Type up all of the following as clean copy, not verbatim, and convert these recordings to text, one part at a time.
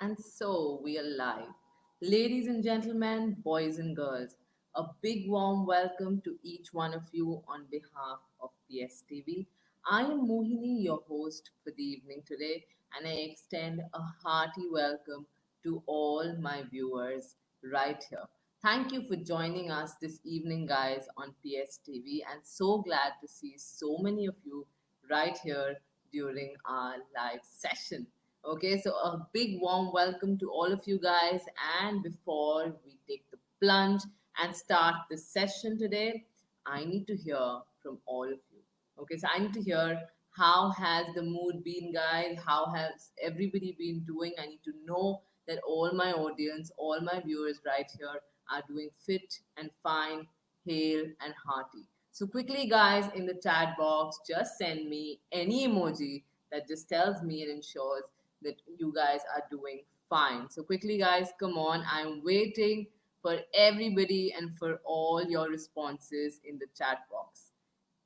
And so we are live. Ladies and gentlemen, boys and girls, a big warm welcome to each one of you on behalf of PSTV. I am Mohini, your host for the evening today, and I extend a hearty welcome to all my viewers right here. Thank you for joining us this evening, guys, on PSTV, and so glad to see so many of you right here during our live session. Okay, so a big warm welcome to all of you guys. And before we take the plunge and start the session today, I need to hear from all of you. Okay, so I need to hear how has the mood been, guys? How has everybody been doing? I need to know that all my audience, all my viewers right here are doing fit and fine, hale and hearty. So quickly, guys, in the chat box, just send me any emoji that just tells me and ensures that you guys are doing fine. So quickly, guys, come on. I'm waiting for everybody and for all your responses in the chat box.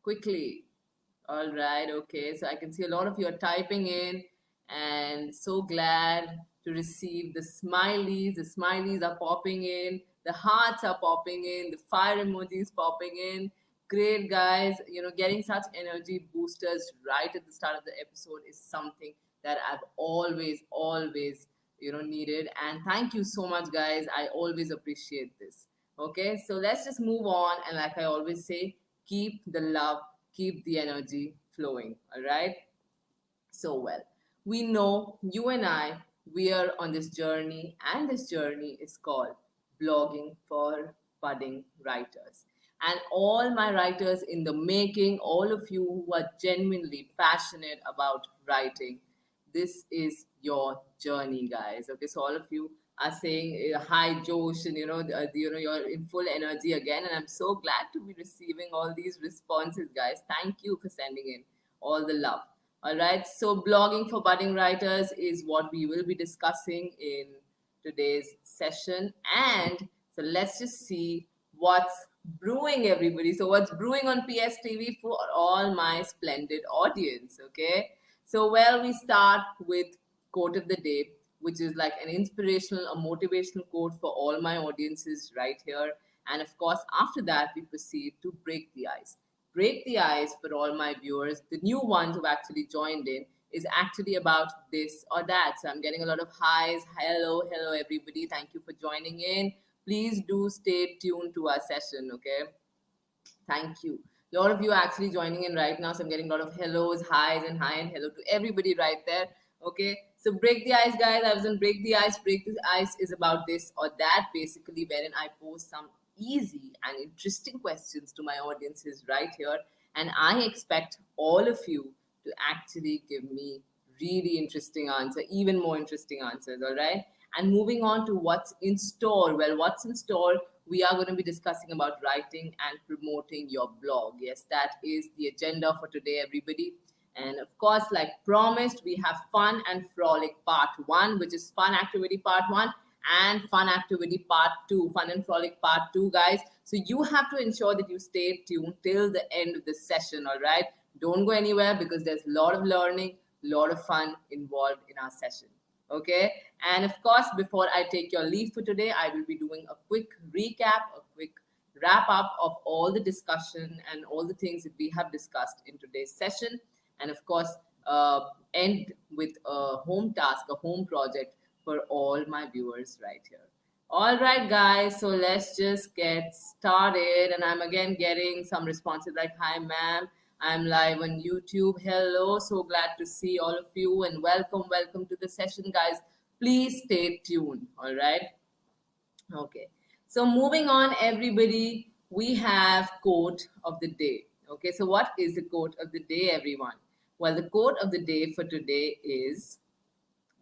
Quickly. All right, okay. So I can see a lot of you are typing in, and so glad to receive the smileys. The smileys are popping in, the hearts are popping in, the fire emojis popping in. Great, guys. Getting such energy boosters right at the start of the episode is something that I've always needed. And thank you so much, guys. I always appreciate this. Okay, so let's just move on. And like I always say, keep the love, keep the energy flowing. All right. So well, we know you and I, we are on this journey, and this journey is called blogging for budding writers. And all my writers in the making, all of you who are genuinely passionate about writing, this is your journey, guys. Okay, so all of you are saying hi, Josh, and you're in full energy again, and I'm so glad to be receiving all these responses, guys. Thank you for sending in all the love. All right, so blogging for budding writers is what we will be discussing in today's session. And so let's just see what's brewing, everybody. So, what's brewing on PSTV for all my splendid audience? Okay, so well, we start with quote of the day, which is like an inspirational, a motivational quote for all my audiences right here. And of course, after that, we proceed to break the ice. Break the ice for all my viewers, the new ones who've actually joined in, is actually about this or that. So I'm getting a lot of highs. Hello, everybody. Thank you for joining in. Please do stay tuned to our session, okay? Thank you. A lot of you are actually joining in right now. So I'm getting a lot of hellos, highs, and hi and hello to everybody right there. Okay. So break the ice, guys. I was on break the ice. Break the ice is about this or that, basically, wherein I pose some easy and interesting questions to my audiences right here. And I expect all of you to actually give me really interesting answer, even more interesting answers. All right. And moving on to what's in store. Well, what's in store? We are going to be discussing about writing and promoting your blog. Yes, that is the agenda for today, everybody. And of course, like promised, we have fun and frolic part one, which is fun activity part one, and fun activity part two, fun and frolic part two, guys. So you have to ensure that you stay tuned till the end of the session, all right? Don't go anywhere because there's a lot of learning, a lot of fun involved in our session. Okay, and of course, before I take your leave for today, I will be doing a quick recap, a quick wrap up of all the discussion and all the things that we have discussed in today's session, and of course, end with a home task, a home project for all my viewers right here. All right, guys, so let's just get started. And I'm again getting some responses like, hi, ma'am. I'm live on YouTube. Hello, so glad to see all of you and welcome to the session, guys. Please stay tuned. All right. Okay. So moving on, everybody, we have quote of the day. Okay. So what is the quote of the day, everyone? Well, the quote of the day for today is,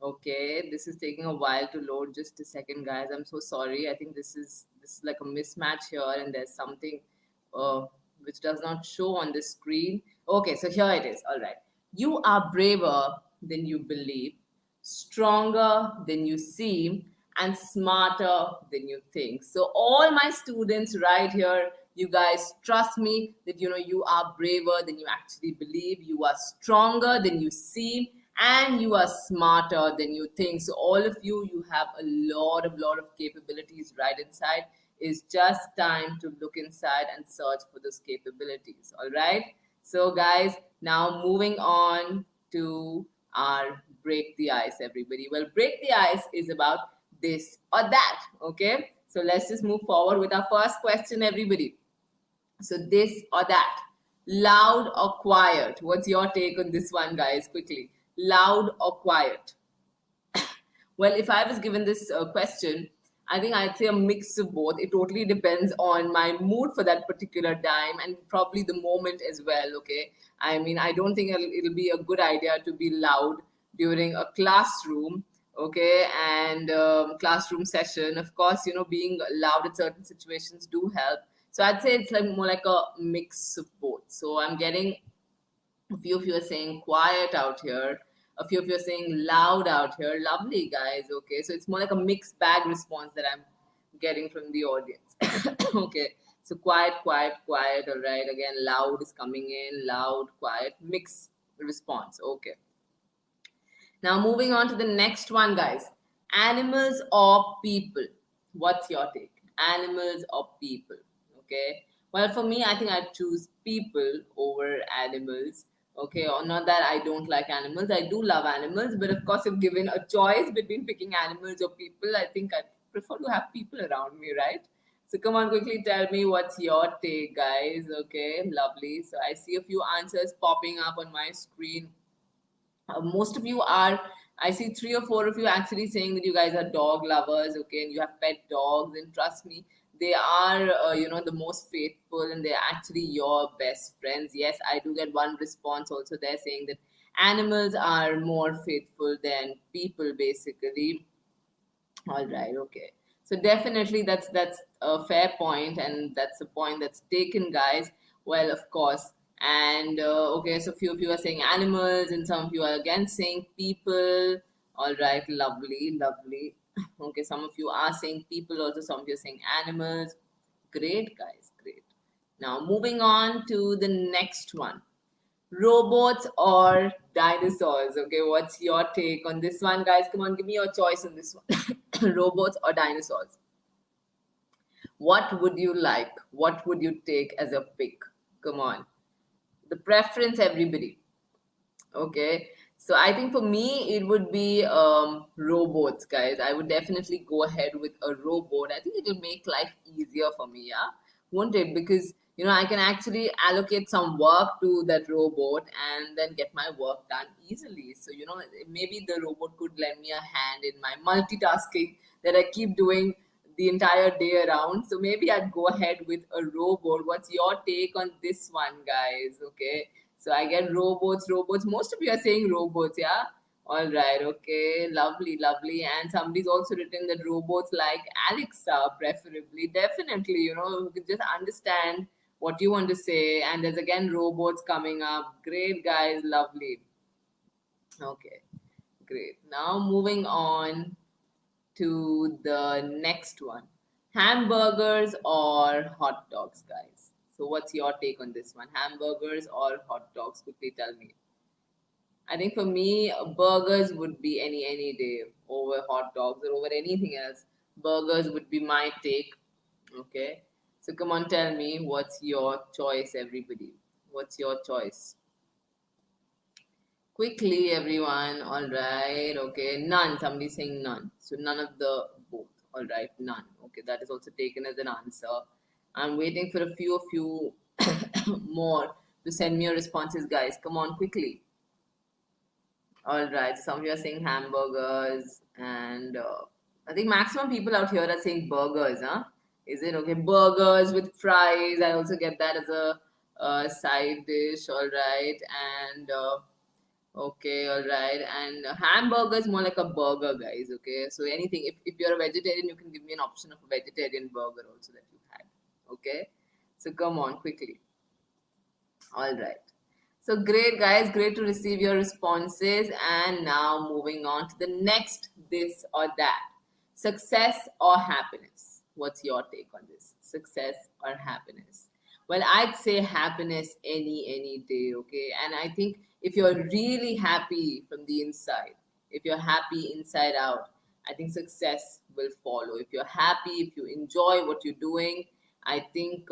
okay, this is taking a while to load. Just a second, guys. I'm so sorry. I think this is like a mismatch here, and there's something uh, which does not show on the screen. Okay, so here it is. All right. You are braver than you believe, stronger than you seem, and smarter than you think. So all my students right here, you guys trust me that you are braver than you actually believe, you are stronger than you seem, and you are smarter than you think. So all of you, you have a lot of capabilities right inside. It's just time to look inside and search for those capabilities. All right. So guys, now moving on to our break the ice, everybody. Well, break the ice is about this or that. Okay. So let's just move forward with our first question, everybody. So this or that, loud or quiet? What's your take on this one, guys? Quickly, loud or quiet? Well, if I was given this question, I think I'd say a mix of both. It totally depends on my mood for that particular time and probably the moment as well. Okay. I mean, I don't think it'll be a good idea to be loud during a classroom. Okay. And classroom session. Of course, being loud at certain situations do help. So I'd say it's like more like a mix of both. So I'm getting a few of you are saying quiet out here. A few of you are saying loud out here. Lovely, guys. Okay. So it's more like a mixed bag response that I'm getting from the audience. Okay. So quiet, quiet, quiet. All right. Again, loud is coming in. Loud, quiet, mixed response. Okay. Now, moving on to the next one, guys. Animals or people? What's your take? Animals or people? Okay. Well, for me, I think I'd choose people over animals. Okay. Or not that I don't like animals. I do love animals. But of course, if given a choice between picking animals or people, I think I'd prefer to have people around me, right? So come on, quickly tell me what's your take, guys. Okay. Lovely. So I see a few answers popping up on my screen. Most of you are, I see 3 or 4 of you actually saying that you guys are dog lovers, okay, and you have pet dogs, and trust me, they are the most faithful, and they're actually your best friends. Yes, I do get one response also there saying that animals are more faithful than people, basically. All right, okay. So definitely that's a fair point, and that's a point that's taken, guys. Well, of course. And okay, so few of you are saying animals, and some of you are again saying people. All right, lovely, lovely. Okay, some of you are saying people also, some of you are saying animals. Great, guys, great. Now moving on to the next one. Robots or dinosaurs? Okay, what's your take on this one, guys? Come on, give me your choice on this one. Robots or dinosaurs? What would you like? What would you take as a pick? Come on. The preference, everybody. Okay. So I think for me it would be robots, guys. I would definitely go ahead with a robot. I think it'll make life easier for me, yeah. Won't it? Because I can actually allocate some work to that robot and then get my work done easily. So maybe the robot could lend me a hand in my multitasking that I keep doing the entire day around. So maybe I'd go ahead with a robot. What's your take on this one, guys? Okay. So I get robots, robots. Most of you are saying robots, yeah? All right, okay. Lovely, lovely. And somebody's also written that robots like Alexa, preferably. Definitely, you can just understand what you want to say. And there's again robots coming up. Great, guys. Lovely. Okay, great. Now moving on to the next one. Hamburgers or hot dogs, guys? So, what's your take on this one? Hamburgers or hot dogs? Quickly tell me. I think for me, burgers would be any day over hot dogs or over anything else. Burgers would be my take. Okay. So, come on, tell me what's your choice, everybody? What's your choice? Quickly, everyone. All right. Okay. None. Somebody saying none. So none of the both. All right. None. Okay. That is also taken as an answer. I'm waiting for a few of you more to send me your responses, guys. Come on, quickly. All right. Some of you are saying hamburgers, and I think maximum people out here are saying burgers, huh? Is it okay? Burgers with fries. I also get that as a side dish. All right. And okay, all right. And hamburgers more like a burger, guys. Okay, so anything. If you're a vegetarian, you can give me an option of a vegetarian burger also that you had. Okay, so come on quickly. All right. So great, guys. Great to receive your responses. And now moving on to the next this or that. Success or happiness? What's your take on this? Success or happiness? Well, I'd say happiness any day, okay? And I think if you're really happy from the inside, if you're happy inside out, I think success will follow. If you're happy, if you enjoy what you're doing, I think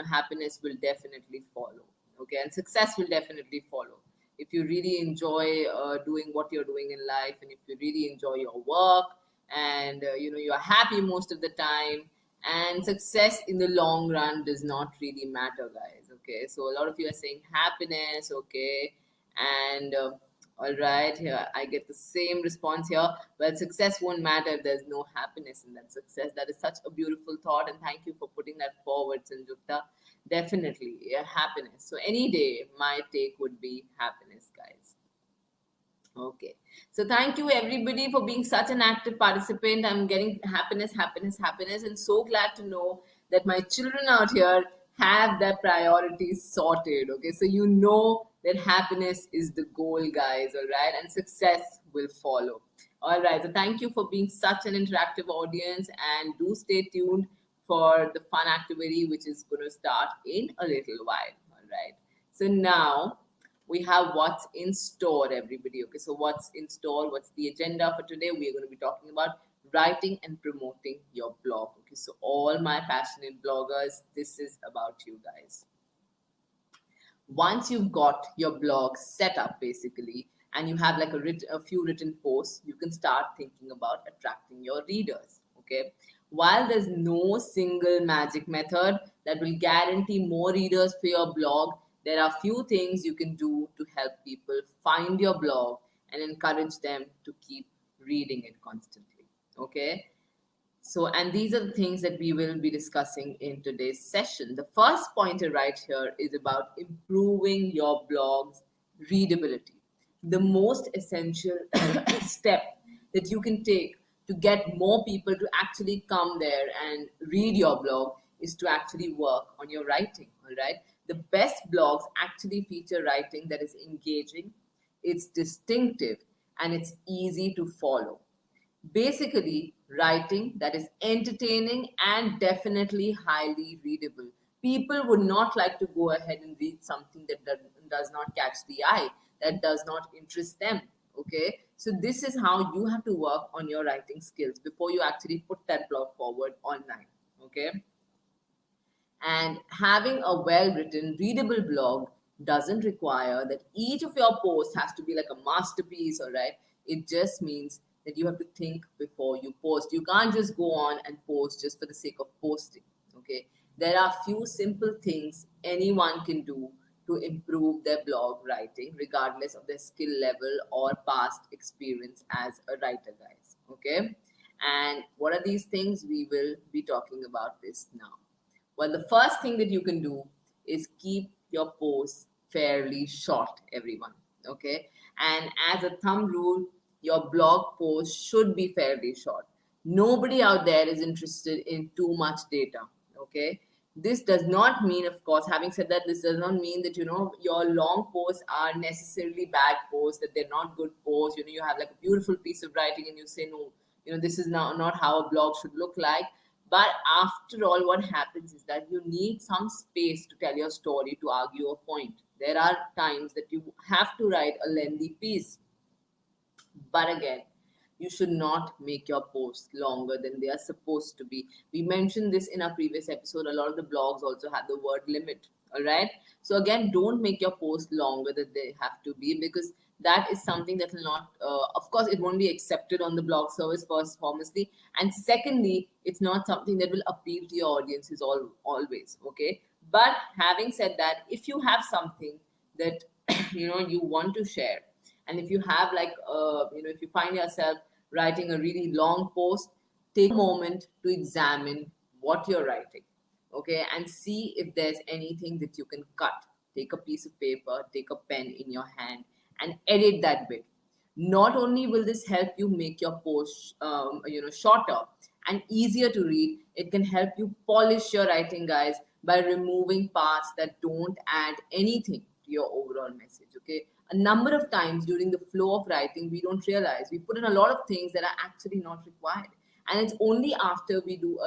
happiness will definitely follow, okay? And success will definitely follow. If you really enjoy doing what you're doing in life, and if you really enjoy your work, and you're happy most of the time, and success in the long run does not really matter, guys, okay? So a lot of you are saying happiness, okay? And all right, here I get the same response here. Well, success won't matter if there's no happiness in that success. That is such a beautiful thought, and thank you for putting that forward, Sanjukta. Definitely, yeah, happiness. So any day my take would be happiness, guys. Okay. So thank you everybody for being such an active participant. I'm getting happiness, happiness, happiness, and so glad to know that my children out here have their priorities sorted. Okay. So you know that happiness is the goal, guys. All right. And success will follow. All right. So thank you for being such an interactive audience, and do stay tuned for the fun activity, which is going to start in a little while. All right. So now we have what's in store, everybody. Okay, so what's in store? What's the agenda for today? We are going to be talking about writing and promoting your blog. Okay, so all my passionate bloggers, this is about you guys. Once you've got your blog set up, basically, and you have like a few written posts, you can start thinking about attracting your readers. Okay, while there's no single magic method that will guarantee more readers for your blog, there are few things you can do to help people find your blog and encourage them to keep reading it constantly. Okay, so, and these are the things that we will be discussing in today's session. The first pointer right here is about improving your blog's readability. The most essential step that you can take to get more people to actually come there and read your blog is to actually work on your writing. All right. The best blogs actually feature writing that is engaging, it's distinctive, and it's easy to follow. Basically, writing that is entertaining and definitely highly readable. People would not like to go ahead and read something that does not catch the eye, that does not interest them. Okay, so this is how you have to work on your writing skills before you actually put that blog forward online. Okay, and having a well written, readable blog doesn't require that each of your posts has to be like a masterpiece, all right? It just means that you have to think before you post. You can't just go on and post just for the sake of posting, okay? There are few simple things anyone can do to improve their blog writing, regardless of their skill level or past experience as a writer, guys, okay? And what are these things? We will be talking about this now. Well, the first thing that you can do is keep your posts fairly short, everyone. Okay. And as a thumb rule, your blog post should be fairly short. Nobody out there is interested in too much data. Okay. This does not mean, of course, having said that, this does not mean that, your long posts are necessarily bad posts, that they're not good posts. You have like a beautiful piece of writing and you say, no, this is not how a blog should look like. But after all, what happens is that you need some space to tell your story, to argue a point. There are times that you have to write a lengthy piece. But again, you should not make your posts longer than they are supposed to be. We mentioned this in our previous episode. A lot of the blogs also have the word limit. All right. So again, don't make your post longer than they have to be, because that is something that will not, of course, it won't be accepted on the blog service first, foremostly. And secondly, it's not something that will appeal to your audiences always. Okay. But having said that, if you have something that, you want to share, and if you have like if you find yourself writing a really long post, take a moment to examine what you're writing, okay, and see if there's anything that you can cut. Take a piece of paper, take a pen in your hand, and edit that bit. Not only will this help you make your post shorter and easier to read, it can help you polish your writing, guys, by removing parts that don't add anything to your overall message. Okay, a number of times during the flow of writing, we don't realize we put in a lot of things that are actually not required, and it's only after we do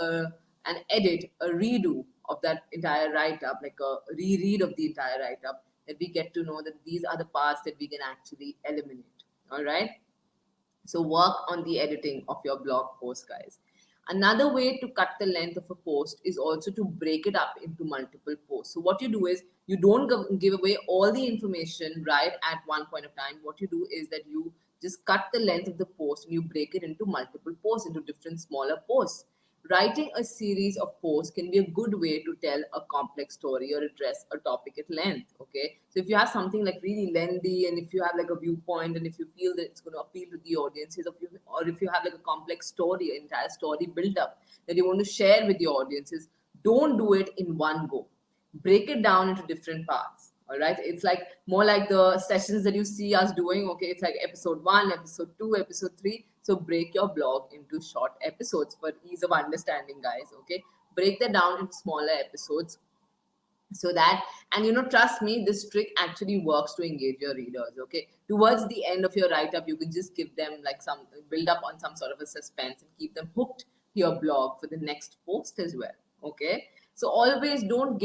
an edit, a redo of that entire write-up, like a reread of the entire write-up, that we get to know that these are the parts that we can actually eliminate. All right. So work on the editing of your blog post, guys. Another way to cut the length of a post is also to break it up into multiple posts. So what you do is you don't give away all the information right at one point of time. What you do is that you just cut the length of the post and you break it into multiple posts, into different smaller posts. Writing a series of posts can be a good way to tell a complex story or address a topic at length. Okay, so if you have something like really lengthy, and if you have like a viewpoint, and if you feel that it's going to appeal to the audiences, or if you have like a complex story, an entire story build up that you want to share with the audiences, don't do it in one go. Break it down into different parts. All right, it's like more like the sessions that you see us doing. Okay, it's like episode 1, episode 2, episode 3. So break your blog into short episodes for ease of understanding, guys. Okay, break that down into smaller episodes, so that, and trust me, this trick actually works to engage your readers. Okay, towards the end of your write up, you can just give them like some build up on some sort of a suspense and keep them hooked to your blog for the next post as well. Okay, so always don't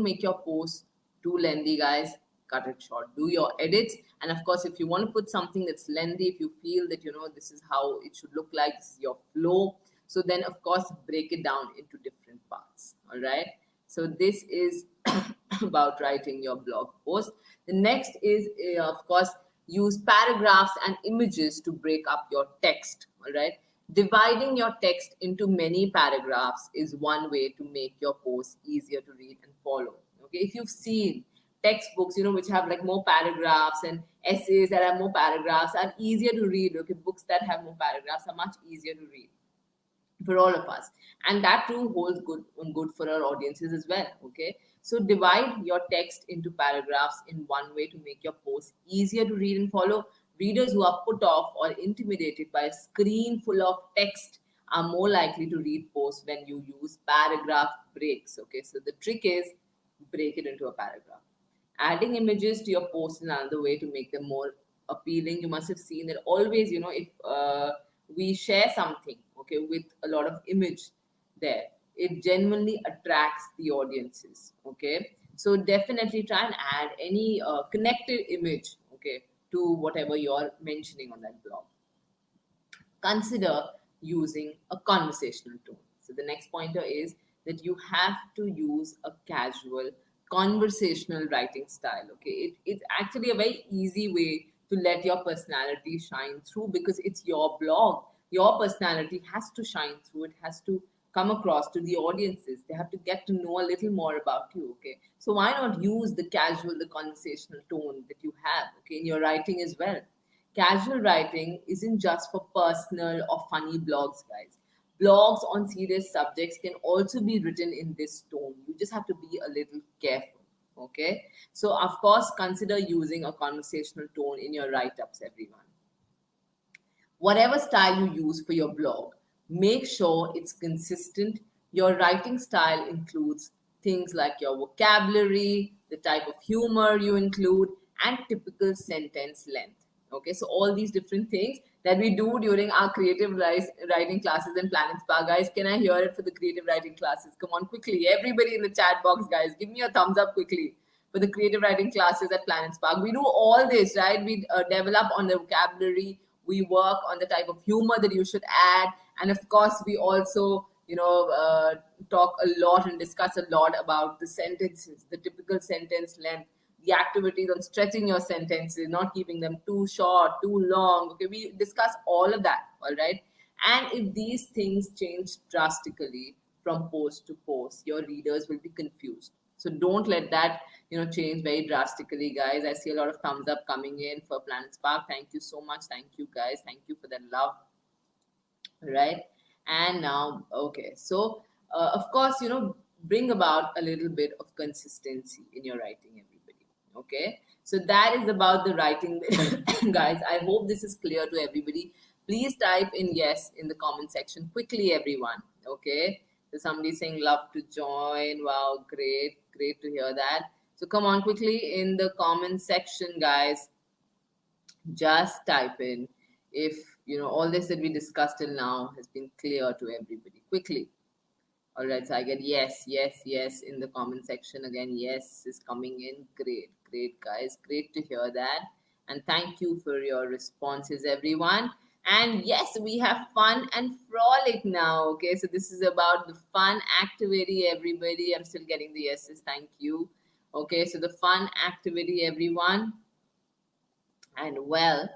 make your post too lengthy, guys. Cut it short, do your edits, and of course, if you want to put something that's lengthy, if you feel that this is how it should look like, this is your flow, so then of course break it down into different parts. All right, so this is about writing your blog post. The next is, of course, use paragraphs and images to break up your text. All right. Dividing your text into many paragraphs is one way to make your post easier to read and follow. Okay. If you've seen textbooks, which have like more paragraphs, and essays that have more paragraphs are easier to read. Okay. Books that have more paragraphs are much easier to read for all of us, and that too holds good for our audiences as well. Okay, so divide your text into paragraphs in one way to make your post easier to read and follow. Readers who are put off or intimidated by a screen full of text are more likely to read posts when you use paragraph breaks. Okay, so the trick is break it into a paragraph. Adding images to your post is another way to make them more appealing. You must have seen that always, if we share something, okay, with a lot of image there, it genuinely attracts the audiences. Okay, so definitely try and add any connected image, okay, to whatever you're mentioning on that blog. Consider using a conversational tone. So the next pointer is that you have to use a casual conversational writing style. Okay, it's actually a very easy way to let your personality shine through, because it's your blog. Your personality has to shine through, it has to come across to the audiences. They have to get to know a little more about you. Okay, so why not use the conversational tone that you have, okay, in your writing as well. Casual writing isn't just for personal or funny blogs, guys. Blogs on serious subjects can also be written in this tone. You just have to be a little careful. Okay. So, of course, consider using a conversational tone in your write ups, everyone. Whatever style you use for your blog, make sure it's consistent. Your writing style includes things like your vocabulary, the type of humor you include, and typical sentence length. Okay, so all these different things that we do during our writing classes in PlanetSpark. Guys, can I hear it for the creative writing classes? Come on, quickly. Everybody in the chat box, guys, give me a thumbs up quickly for the creative writing classes at PlanetSpark. We do all this, right? We develop on the vocabulary, we work on the type of humor that you should add, and of course we also talk a lot and discuss a lot about the sentences, the typical sentence length, the activities on stretching your sentences, not keeping them too short, too long. Okay, we discuss all of that. All right, and if these things change drastically from post to post, your readers will be confused. So don't let that change very drastically, guys. I see a lot of thumbs up coming in for PlanetSpark. Thank you so much. Thank you, guys. Thank you for that love. Right. And now, okay, so of course, bring about a little bit of consistency in your writing, everybody. Okay, so that is about the writing. Guys, I hope this is clear to everybody. Please type in yes in the comment section quickly, everyone. Okay, so somebody saying love to join. Wow, great to hear that. So come on quickly in the comment section, guys. Just type in if all this that we discussed till now has been clear to everybody. Quickly. All right, so I get yes, yes, yes in the comment section again. Yes is coming in. Great, great, guys. Great to hear that. And thank you for your responses, everyone. And yes, we have fun and frolic now. Okay, so this is about the fun activity, everybody. I'm still getting the yeses. Thank you. Okay, so the fun activity, everyone. And well,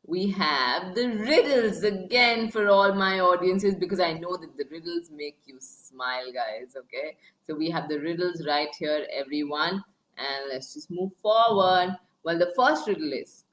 we have the riddles again for all my audiences because I know that the riddles make you smile, guys. Okay, so we have the riddles right here, everyone, and let's just move forward. Well, the first riddle is,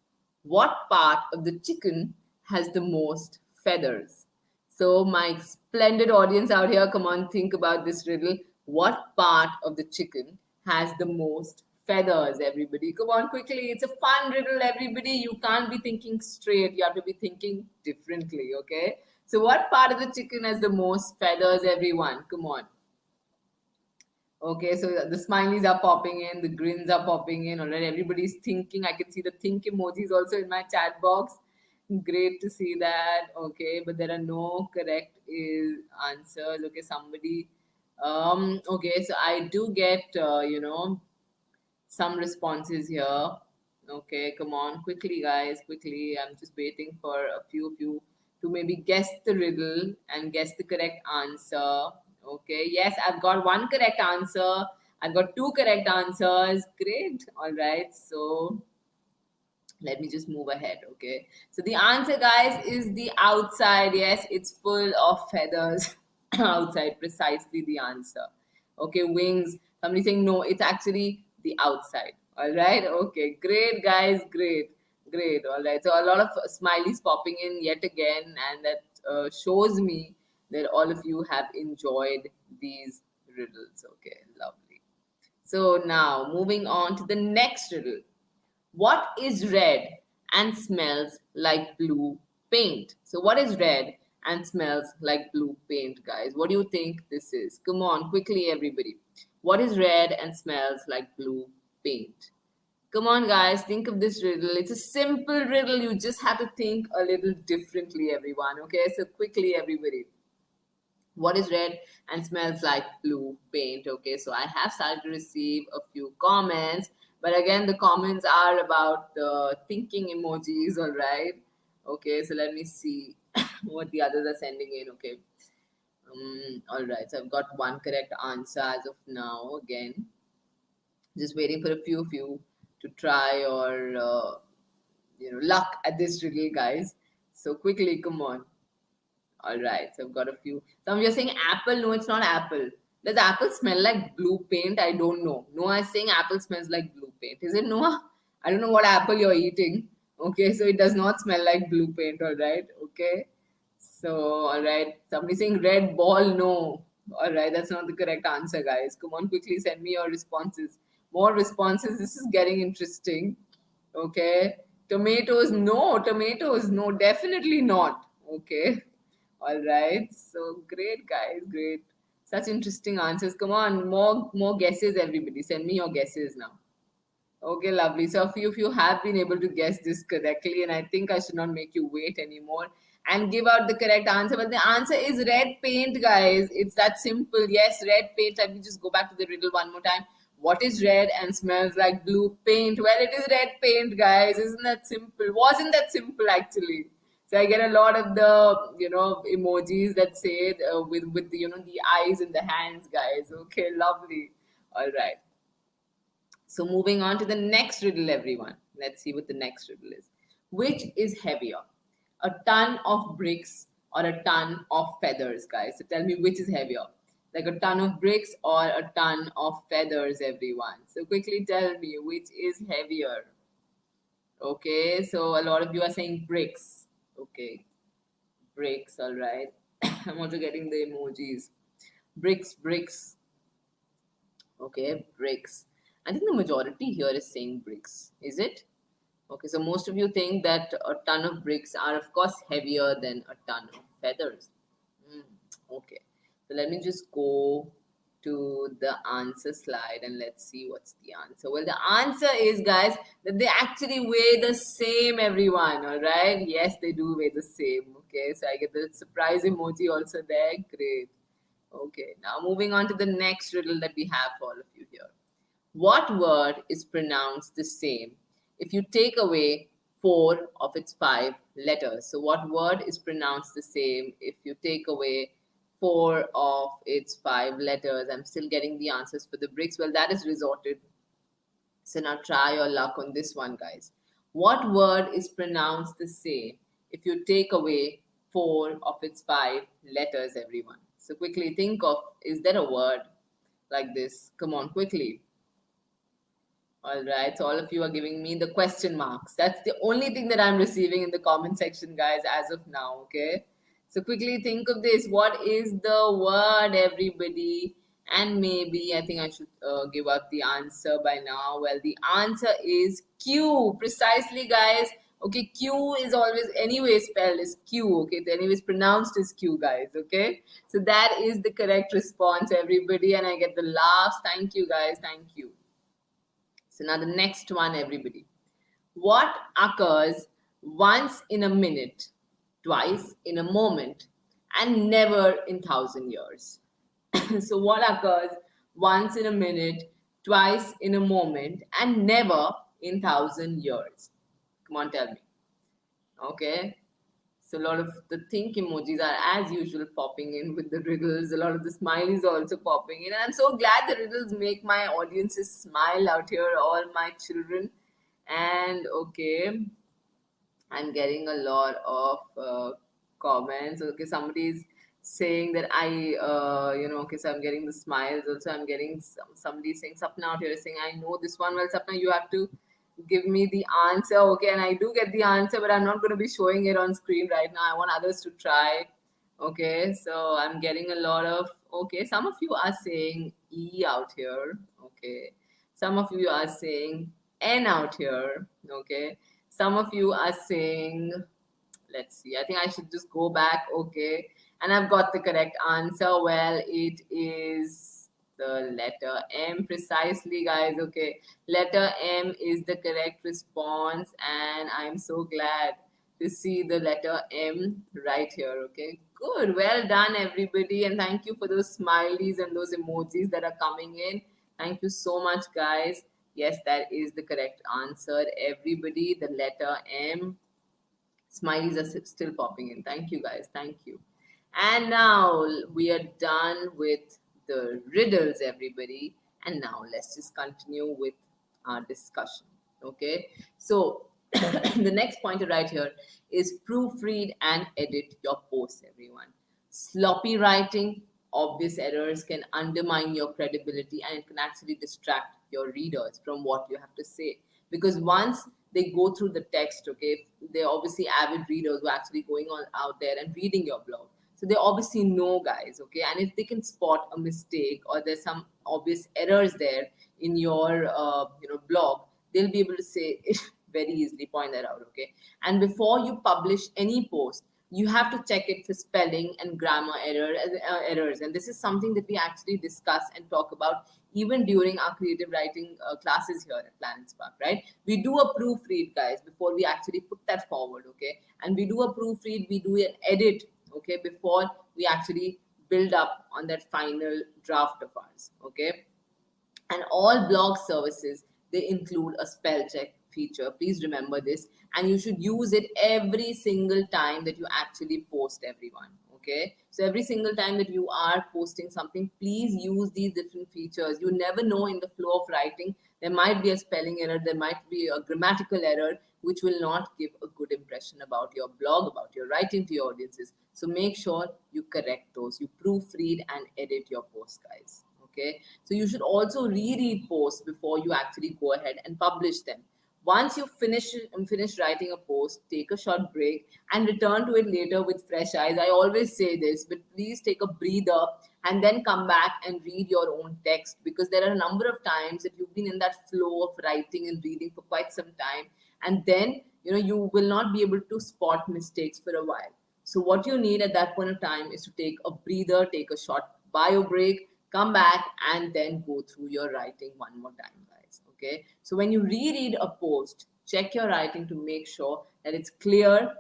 what part of the chicken has the most feathers? So, my splendid audience out here, come on, think about this riddle. What part of the chicken has the most feathers, everybody? Come on, quickly. It's a fun riddle, everybody. You can't be thinking straight. You have to be thinking differently, okay? So, what part of the chicken has the most feathers, everyone? Come on. Okay, so the smileys are popping in, the grins are popping in. All right, everybody's thinking. I can see the think emojis also in my chat box. Great to see that. Okay, but there are no correct answers. Okay, somebody. Okay, so I do get some responses here. Okay, come on, quickly, guys, quickly. I'm just waiting for a few of you to maybe guess the riddle and guess the correct answer. Okay, yes, I've got one correct answer. I've got two correct answers. Great. All right, so let me just move ahead. Okay, so the answer, guys, is the outside. Yes, it's full of feathers. Outside, precisely the answer. Okay, wings. Somebody saying no, it's actually the outside. All right, okay, great, guys, great, great. All right, so a lot of smileys popping in yet again, and that shows me that all of you have enjoyed these riddles. Okay, lovely. So now moving on to the next riddle. What is red and smells like blue paint? So, what is red and smells like blue paint, guys? What do you think this is? Come on, quickly, everybody. What is red and smells like blue paint? Come on, guys, think of this riddle. It's a simple riddle. You just have to think a little differently, everyone. Okay, so quickly, everybody. What is red and smells like blue paint? Okay, so I have started to receive a few comments, but again, the comments are about the thinking emojis. All right, okay, so let me see what the others are sending in. Okay, all right, so I've got one correct answer as of now. Again, just waiting for a few of you to try your luck at this riddle, guys. So quickly, come on. All right, so I've got a few. Some of you are saying apple. No, it's not apple. Does apple smell like blue paint? I don't know. Noah is saying apple smells like blue paint. Is it Noah? I don't know what apple you're eating. Okay, so it does not smell like blue paint. All right, okay. So, all right. Somebody saying red ball. No. All right, that's not the correct answer, guys. Come on, quickly send me your responses. More responses. This is getting interesting. Okay. Tomatoes. No. Tomatoes. No, definitely not. Okay. All right. So great, guys. Great. Such interesting answers. Come on, more guesses, everybody. Send me your guesses now. Okay, lovely. So a few of you have been able to guess this correctly, and I think I should not make you wait anymore and give out the correct answer. But the answer is red paint, guys. It's that simple. Yes, red paint. Let me just go back to the riddle one more time. What is red and smells like blue paint? Well, it is red paint, guys. Isn't that simple? Wasn't that simple actually? So I get a lot of the emojis that say with the the eyes and the hands, guys. Okay, lovely. All right. So moving on to the next riddle, everyone. Let's see what the next riddle is. Which is heavier, a ton of bricks or a ton of feathers, guys? So tell me which is heavier, like a ton of bricks or a ton of feathers, everyone. So quickly tell me which is heavier. Okay, so a lot of you are saying bricks. Okay, bricks. All right. I'm also getting the emojis. Bricks, bricks. Okay, bricks. I think the majority here is saying bricks. Is it? Okay, so most of you think that a ton of bricks are, of course, heavier than a ton of feathers. Hmm, okay, so let me just go to the answer slide and let's see what's the answer. Well, the answer is, guys, that they actually weigh the same, everyone. All right, yes, they do weigh the same. Okay, so I get the surprise emoji also there. Great. Okay, now moving on to the next riddle that we have for all of you here. What word is pronounced the same if you take away four of its five letters? So, what word is pronounced the same if you take away four of its five letters? I'm still getting the answers for the bricks. Well, that is resorted. So, now try your luck on this one, guys. What word is pronounced the same if you take away four of its five letters, everyone? So, quickly think of, is there a word like this? Come on, quickly. All right, so all of you are giving me the question marks. That's the only thing that I'm receiving in the comment section, guys, as of now. Okay, so quickly think of this. What is the word, everybody? And maybe I think I should give out the answer by now. Well, the answer is Q. Precisely, guys. Okay, Q is always anyway spelled as Q. Okay, it's anyways pronounced as Q, guys. Okay, so that is the correct response, everybody, and I get the laughs. Thank you, guys. Thank you. So now the next one, everybody. What occurs once in a minute, twice in a moment, and never in 1,000 years? So what occurs once in a minute, twice in a moment, and never in 1,000 years? Come on, tell me. Okay. So a lot of the think emojis are as usual popping in with the riddles. A lot of the smileys are also popping in. And I'm so glad the riddles make my audiences smile out here, all my children. And okay, I'm getting a lot of comments. Okay, somebody's saying that okay, so I'm getting the smiles. Also, I'm getting somebody saying, Sapna out here is saying, I know this one. Well, Sapna, you have to give me the answer. Okay, and I do get the answer, but I'm not going to be showing it on screen right now. I want others to try. Okay, so I'm getting a lot of, okay, some of you are saying E out here. Okay, some of you are saying N out here. Okay, some of you are saying, let's see, I think I should just go back. Okay, and I've got the correct answer. Well, it is the letter M, precisely, guys. Okay, letter M is the correct response, and I'm so glad to see the letter M right here. Okay, good, well done, everybody, and thank you for those smileys and those emojis that are coming in. Thank you so much, guys. Yes, that is the correct answer, everybody. The letter M. Smileys are still popping in. Thank you, guys. Thank you. And now we are done with the riddles, everybody. And now let's just continue with our discussion. Okay. So the next pointer right here is proofread and edit your posts, everyone. Sloppy writing, obvious errors can undermine your credibility and it can actually distract your readers from what you have to say. Because once they go through the text, okay, they're obviously avid readers who are actually going on out there and reading your blog. So they obviously know, guys, okay, and if they can spot a mistake or there's some obvious errors there in your blog, they'll be able to say very easily, point that out, okay. And before you publish any post, you have to check it for spelling and grammar errors, and this is something that we actually discuss and talk about even during our creative writing classes here at PlanetSpark, right? We do a proofread, guys, before we actually put that forward, okay? And we do a proofread, we do an edit, okay, before we actually build up on that final draft of ours, okay? And all blog services, they include a spell check feature. Please remember this, and you should use it every single time that you actually post, everyone. Okay, so every single time that you are posting something, please use these different features. You never know, in the flow of writing there might be a spelling error, there might be a grammatical error which will not give a good impression about your blog, about your writing to your audiences. So make sure you correct those, you proofread and edit your posts, guys. Okay, so you should also reread posts before you actually go ahead and publish them. Once you finish writing a post, take a short break and return to it later with fresh eyes. I always say this, but please take a breather and then come back and read your own text, because there are a number of times that you've been in that flow of writing and reading for quite some time, and then you will not be able to spot mistakes for a while. So what you need at that point of time is to take a breather, take a short bio break, come back, and then go through your writing one more time, guys. Okay, so when you reread a post, check your writing to make sure that it's clear,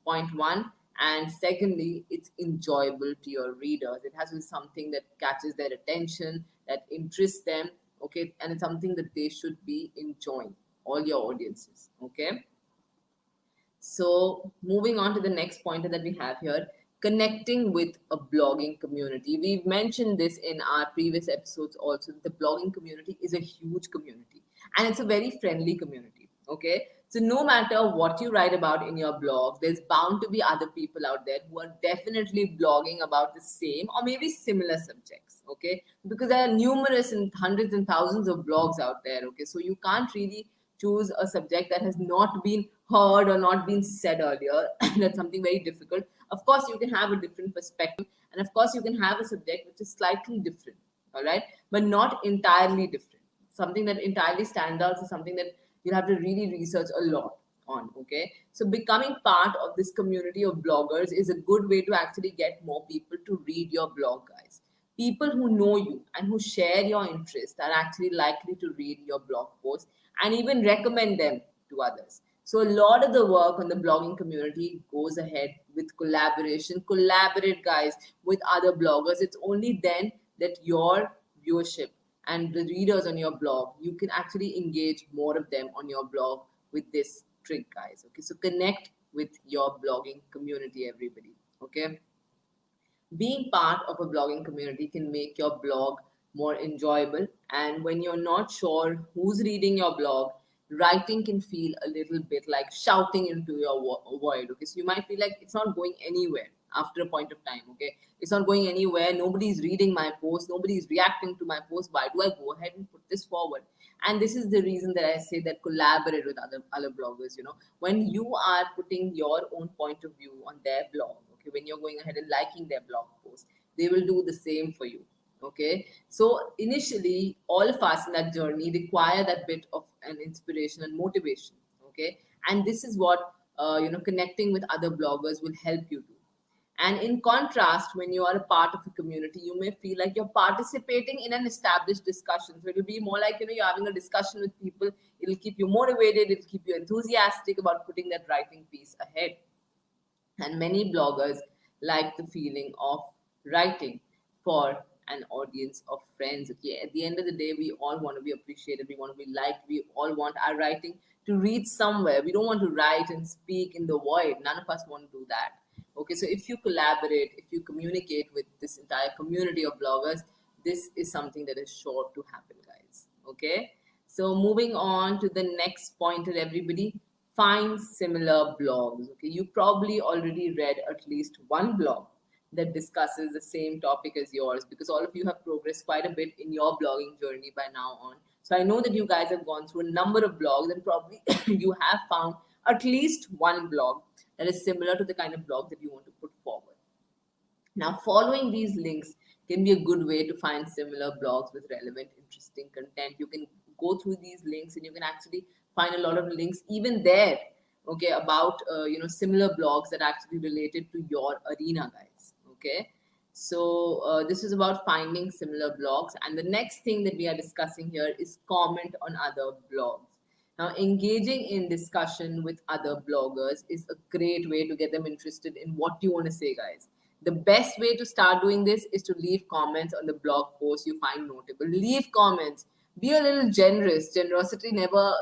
point one, And secondly, it's enjoyable to your readers. It has to be something that catches their attention, that interests them, okay, and it's something that they should be enjoying, all your audiences, okay. So, moving on to the next pointer that we have here, connecting with a blogging community. We've mentioned this in our previous episodes also. The blogging community is a huge community and it's a very friendly community. Okay. So, no matter what you write about in your blog, there's bound to be other people out there who are definitely blogging about the same or maybe similar subjects. Okay. Because there are numerous and hundreds and thousands of blogs out there. Okay. So, you can't really choose a subject that has not been heard or not been said earlier. That's something very difficult. Of course, you can have a different perspective, and of course, you can have a subject which is slightly different, all right, but not entirely different. Something that entirely stands out is something that you'll have to really research a lot on. Okay, so becoming part of this community of bloggers is a good way to actually get more people to read your blog, guys. People who know you and who share your interest are actually likely to read your blog posts and even recommend them to others. So a lot of the work on the blogging community goes ahead with collaboration. Collaborate, guys, with other bloggers. It's only then that your viewership and the readers on your blog, you can actually engage more of them on your blog with this trick, guys. Okay, so connect with your blogging community, everybody. Okay, being part of a blogging community can make your blog more enjoyable. And when you're not sure who's reading your blog, writing can feel a little bit like shouting into your void. Okay, so you might feel like it's not going anywhere after a point of time. Okay, it's not going anywhere. Nobody's reading my post, nobody's reacting to my post. Why do I go ahead and put this forward? And this is the reason that I say that collaborate with other bloggers. When you are putting your own point of view on their blog, okay, when you're going ahead and liking their blog post, they will do the same for you. Okay, so initially all of us in that journey require that bit of an inspiration and motivation. Okay, and this is what connecting with other bloggers will help you do. And in contrast, when you are a part of a community, you may feel like you're participating in an established discussion. So it'll be more like, you're having a discussion with people. It'll keep you motivated. It'll keep you enthusiastic about putting that writing piece ahead. And many bloggers like the feeling of writing for an audience of friends. Okay, at the end of the day, we all want to be appreciated, we want to be liked, we all want our writing to reach somewhere. We don't want to write and speak in the void. None of us want to do that. Okay, so if you collaborate, if you communicate with this entire community of bloggers, this is something that is sure to happen, guys. Okay, so moving on to the next pointer, everybody, find similar blogs. Okay, you probably already read at least one blog that discusses the same topic as yours, because all of you have progressed quite a bit in your blogging journey by now on. So I know that you guys have gone through a number of blogs, and probably you have found at least one blog that is similar to the kind of blog that you want to put forward. Now, following these links can be a good way to find similar blogs with relevant, interesting content. You can go through these links and you can actually find a lot of links even there, okay, about similar blogs that are actually related to your arena, guys. Okay, so this is about finding similar blogs, and the next thing that we are discussing here is comment on other blogs. Now, engaging in discussion with other bloggers is a great way to get them interested in what you want to say, guys. The best way to start doing this is to leave comments on the blog post you find notable. Leave comments. Be a little generous. Generosity never,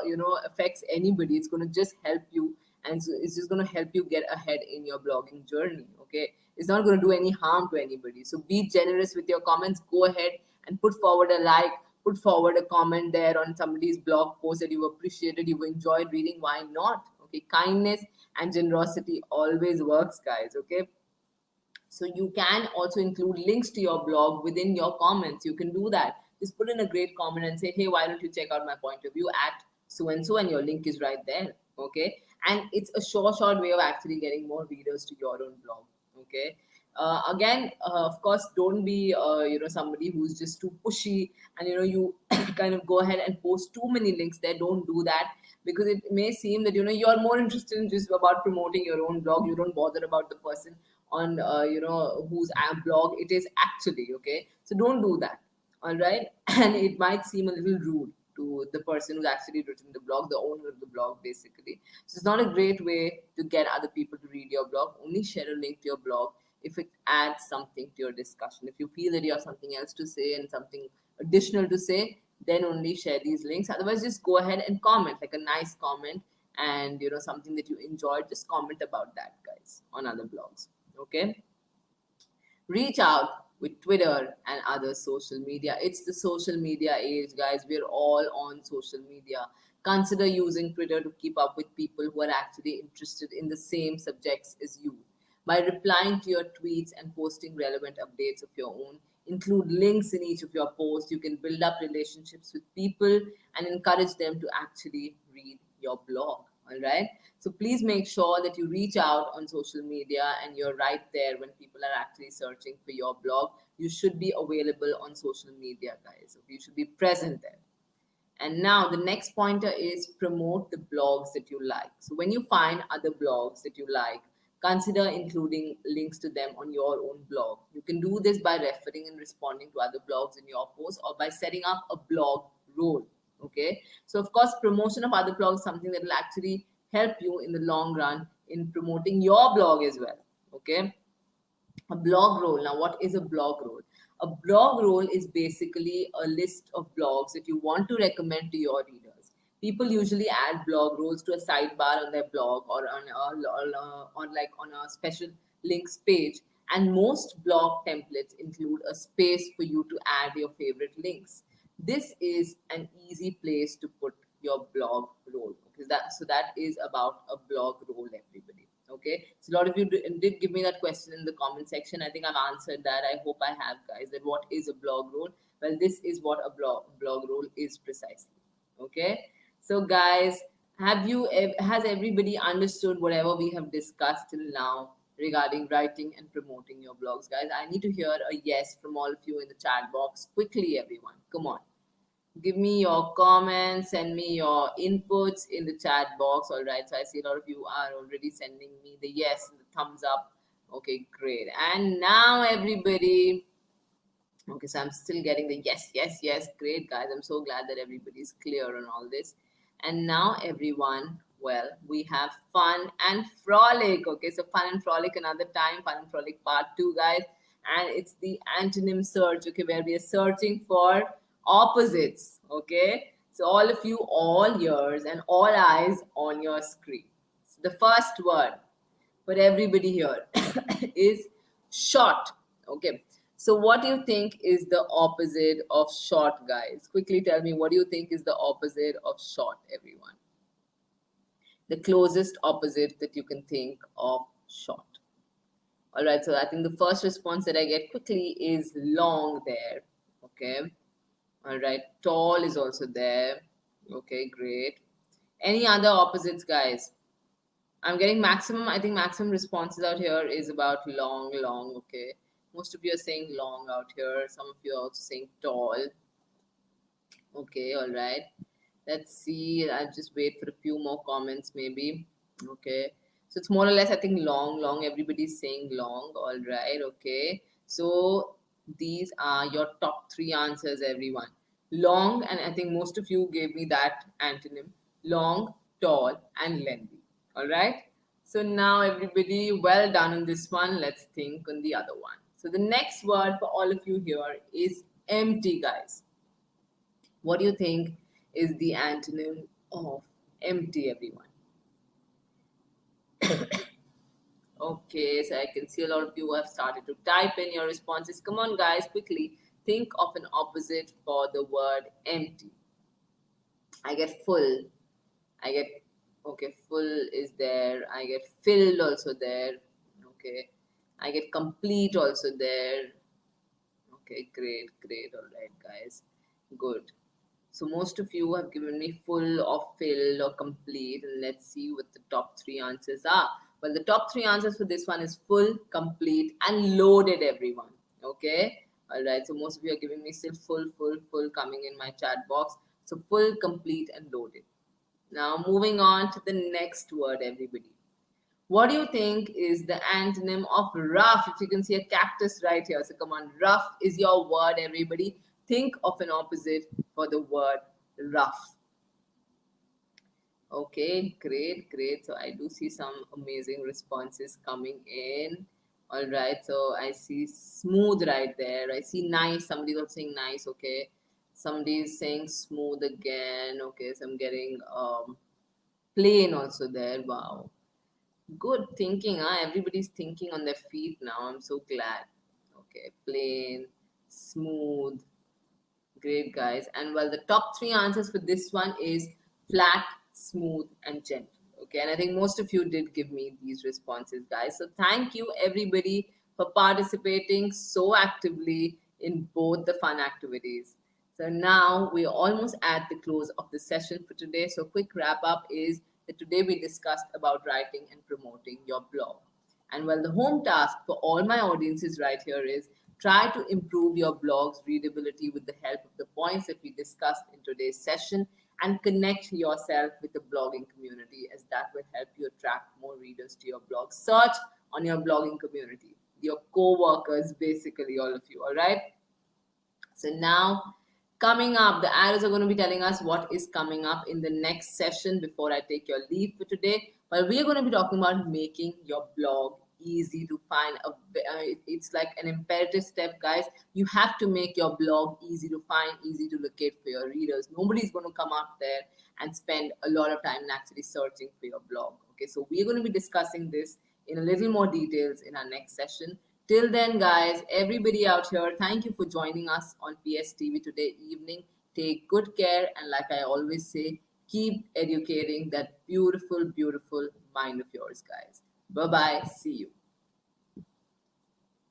affects anybody. It's going to just help you, and it's just going to help you get ahead in your blogging journey. Okay, it's not going to do any harm to anybody. So be generous with your comments. Go ahead and put forward a like, put forward a comment there on somebody's blog post that you appreciated, you enjoyed reading. Why not? Okay, kindness and generosity always works, guys. Okay, so you can also include links to your blog within your comments. You can do that. Just put in a great comment and say, hey, why don't you check out my point of view at so and so, and your link is right there. Okay, and it's a short way of actually getting more readers to your own blog. Okay, again, of course, don't be somebody who's just too pushy, and you kind of go ahead and post too many links there. Don't do that, because it may seem that you're more interested in just about promoting your own blog. You don't bother about the person on whose blog it is actually. Okay, so don't do that. All right, and it might seem a little rude. to the person who's actually written the blog, the owner of the blog, basically. So it's not a great way to get other people to read your blog. Only share a link to your blog if it adds something to your discussion. If you feel that you have something else to say and something additional to say, then only share these links. Otherwise, just go ahead and comment, like a nice comment, and something that you enjoyed. Just comment about that, guys, on other blogs. Okay. Reach out with Twitter and other social media. It's the social media age, guys. We're all on social media. Consider using Twitter to keep up with people who are actually interested in the same subjects as you. By replying to your tweets and posting relevant updates of your own, include links in each of your posts. You can build up relationships with people and encourage them to actually read your blog. All right. So please make sure that you reach out on social media and you're right there when people are actually searching for your blog. You should be available on social media, guys. You should be present there. And now the next pointer is promote the blogs that you like. So when you find other blogs that you like, consider including links to them on your own blog. You can do this by referring and responding to other blogs in your post or by setting up a blog role. Okay. So of course, promotion of other blogs is something that will actually help you in the long run in promoting your blog as well. Okay. A blog role. Now, what is a blog role? A blog role is basically a list of blogs that you want to recommend to your readers. People usually add blog roles to a sidebar on their blog or on like on a special links page. And most blog templates include a space for you to add your favorite links. This is an easy place to put your blog role. Okay, that is about a blog role, everybody. Okay, so a lot of you did give me that question in the comment section. I think I've answered that. I hope I have, guys. That what is a blog role? Well, this is what a blog role is precisely. Okay, so guys, has everybody understood whatever we have discussed till now regarding writing and promoting your blogs, guys? I need to hear a yes from all of you in the chat box quickly, everyone. Come on. Give me your comments, send me your inputs in the chat box. All right, so I see a lot of you are already sending me the yes and the thumbs up. Okay, great. And now everybody, okay, so I'm still getting the yes, yes, yes. Great, guys. I'm so glad that everybody's clear on all this. And now everyone, well, we have fun and frolic. Okay, so fun and frolic another time, fun and frolic part 2, guys. And it's the antonym search, okay, where we are searching for opposites. Okay, so all of you, all ears and all eyes on your screen. So the first word for everybody here is short. Okay, so what do you think is the opposite of short, guys? Quickly tell me, what do you think is the opposite of short, everyone? The closest opposite that you can think of short. All right, so I think the first response that I get quickly is long there. Okay. All right, tall is also there. Okay, great. Any other opposites, guys? I'm getting maximum, I think maximum responses out here is about long, long. Okay. Most of you are saying long out here. Some of you are also saying tall. Okay, all right. Let's see. I'll just wait for a few more comments, maybe. Okay. So it's more or less, I think, long, long. Everybody's saying long. All right. Okay. So these are your top 3 answers, everyone. Long, and I think most of you gave me that antonym. Long, tall, and lengthy. All right. So now, everybody, well done on this one. Let's think on the other one. So the next word for all of you here is empty, guys. What do you think is the antonym of empty, everyone? Okay, so I can see a lot of you have started to type in your responses. Come on, guys, quickly. Think of an opposite for the word empty. I get full. I get, okay, full is there. I get filled also there. Okay. I get complete also there. Okay, great, great. All right, guys. Good. So most of you have given me full or filled or complete. And let's see what the top 3 answers are. Well, the top 3 answers for this one is full, complete, and loaded, everyone. Okay. All right. So most of you are giving me still full, full, full coming in my chat box. So full, complete, and loaded. Now moving on to the next word, everybody. What do you think is the antonym of rough? If you can see a cactus right here. So come on, rough is your word, everybody. Think of an opposite for the word rough. Okay, great, great. So I do see some amazing responses coming in. All right, so I see smooth right there. I see nice. Somebody's also saying nice. Okay, somebody is saying smooth again. Okay, so I'm getting plain also there. Wow, good thinking. Huh? Everybody's thinking on their feet now. I'm so glad. Okay, plain, smooth. Great, guys. And well, the top three answers for this one is flat, smooth, and gentle. Okay, and I think most of you did give me these responses, guys. So thank you, everybody, for participating so actively in both the fun activities. So now we're almost at the close of the session for today. So quick wrap up is that today we discussed about writing and promoting your blog. And well, the home task for all my audiences right here is try to improve your blog's readability with the help of the points that we discussed in today's session and connect yourself with the blogging community, as that will help you attract more readers to your blog. Search on your blogging community, your co-workers, basically all of you, all right? So now, coming up, the arrows are going to be telling us what is coming up in the next session before I take your leave for today. But we are going to be talking about making your blog easy to find. It's like an imperative step, guys. You have to make your blog easy to find, easy to locate for your readers. Nobody's going to come out there and spend a lot of time actually searching for your blog. Okay, so we are going to be discussing this in a little more details in our next session. Till then, guys, everybody out here, thank you for joining us on PSTV today evening. Take good care, and like I always say, keep educating that beautiful, beautiful mind of yours, guys. Bye bye. See you.